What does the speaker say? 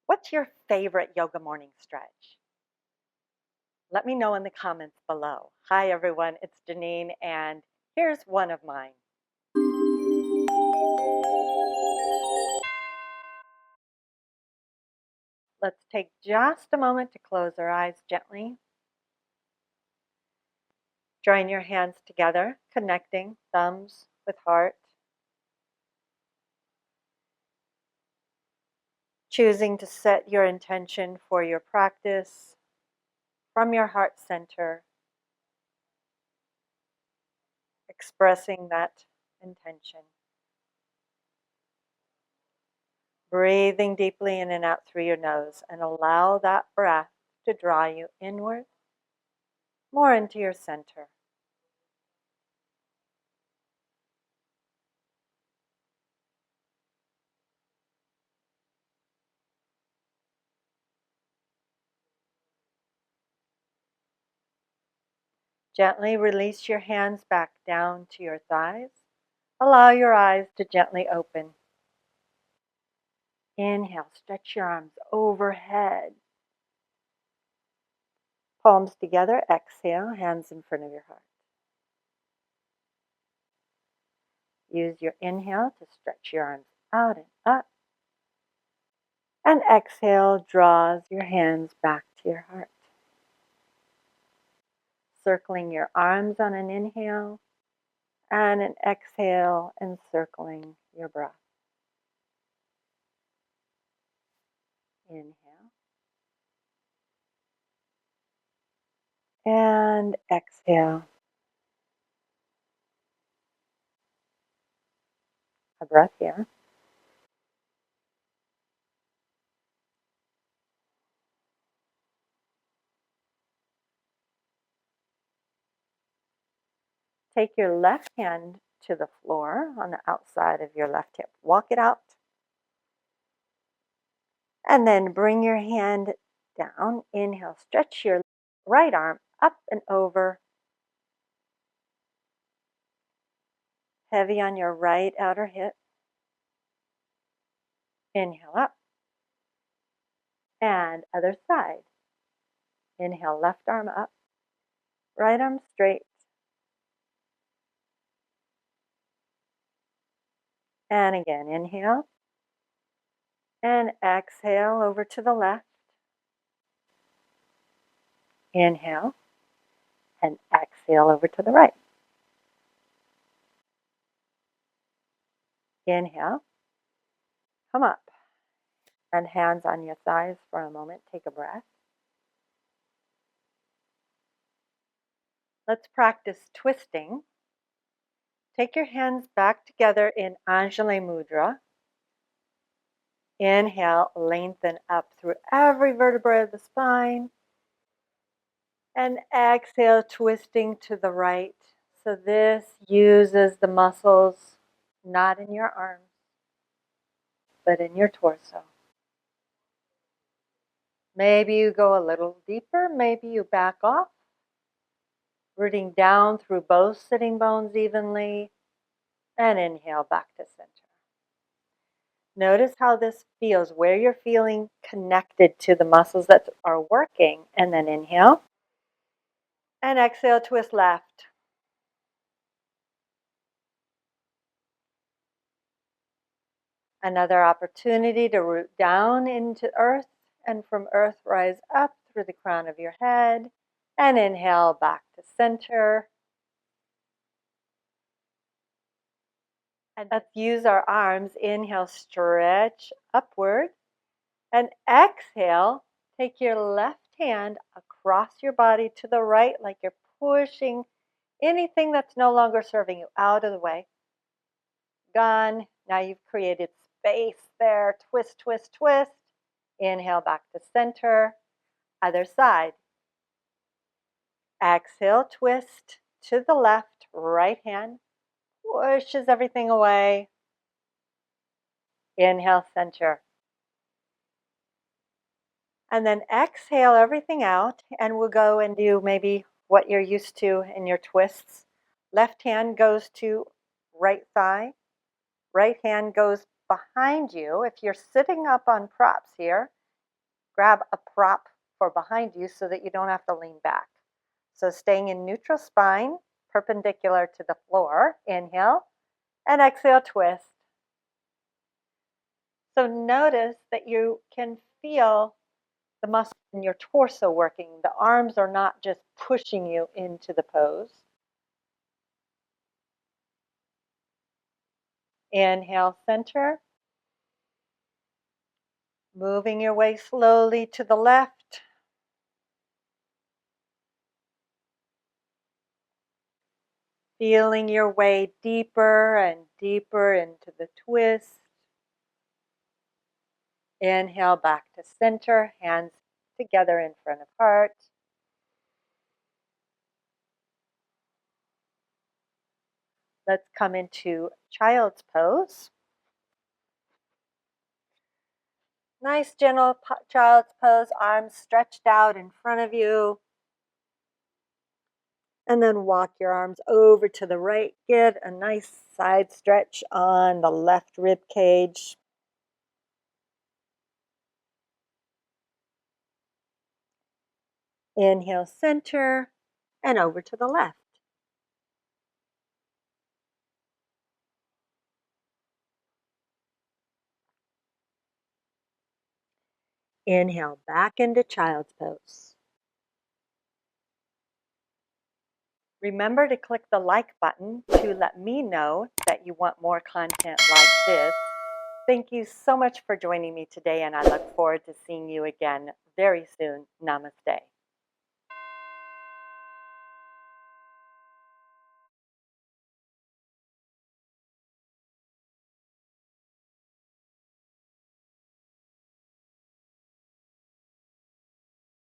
What's your favorite yoga morning stretch? Let me know in the comments below. Hi, everyone. It's Genene, and here's one of mine. Let's take just a moment to close our eyes gently. Join your hands together, connecting thumbs with heart. Choosing to set your intention for your practice from your heart center, expressing that intention. Breathing deeply in and out through your nose, and allow that breath to draw you inward, more into your center. Gently release your hands back down to your thighs. Allow your eyes to gently open. Inhale, stretch your arms overhead. Palms together, exhale, hands in front of your heart. Use your inhale to stretch your arms out and up. And exhale draws your hands back to your heart. Circling your arms on an inhale and an exhale, encircling your breath. Inhale and exhale. A breath here. Take your left hand to the floor on the outside of your left hip. Walk it out. And then bring your hand down. Inhale, stretch your right arm up and over. Heavy on your right outer hip. Inhale up. And other side. Inhale, left arm up. Right arm straight. And again, inhale. And exhale over to the left. Inhale. And exhale over to the right. Inhale. Come up. And hands on your thighs for a moment. Take a breath. Let's practice twisting. Take your hands back together in Anjali Mudra. Inhale, lengthen up through every vertebra of the spine. And exhale, twisting to the right. So this uses the muscles not in your arms, but in your torso. Maybe you go a little deeper, maybe you back off, rooting down through both sitting bones evenly, and inhale back to center. Notice how this feels, where you're feeling connected to the muscles that are working, and then inhale, and exhale, twist left. Another opportunity to root down into earth, and from earth rise up through the crown of your head, and inhale back to center. And let's use our arms. Inhale, stretch upward, and exhale, take your left hand across your body to the right like you're pushing anything that's no longer serving you out of the way. Gone. Now you've created space there. Twist, twist, twist. Inhale back to center. Other side. Exhale, twist to the left. Right hand pushes everything away. Inhale, center. And then exhale everything out. And we'll go and do maybe what you're used to in your twists. Left hand goes to right thigh. Right hand goes behind you. If you're sitting up on props here, grab a prop for behind you so that you don't have to lean back. So staying in neutral spine, perpendicular to the floor. Inhale, and exhale, twist. So notice that you can feel the muscles in your torso working. The arms are not just pushing you into the pose. Inhale, center. Moving your way slowly to the left. Feeling your way deeper and deeper into the twist. Inhale, back to center, hands together in front of heart. Let's come into child's pose. Nice, gentle child's pose, arms stretched out in front of you. And then walk your arms over to the right. Get a nice side stretch on the left rib cage. Inhale, center, and over to the left. Inhale, back into child's pose. Remember to click the like button to let me know that you want more content like this. Thank you so much for joining me today, and I look forward to seeing you again very soon. Namaste.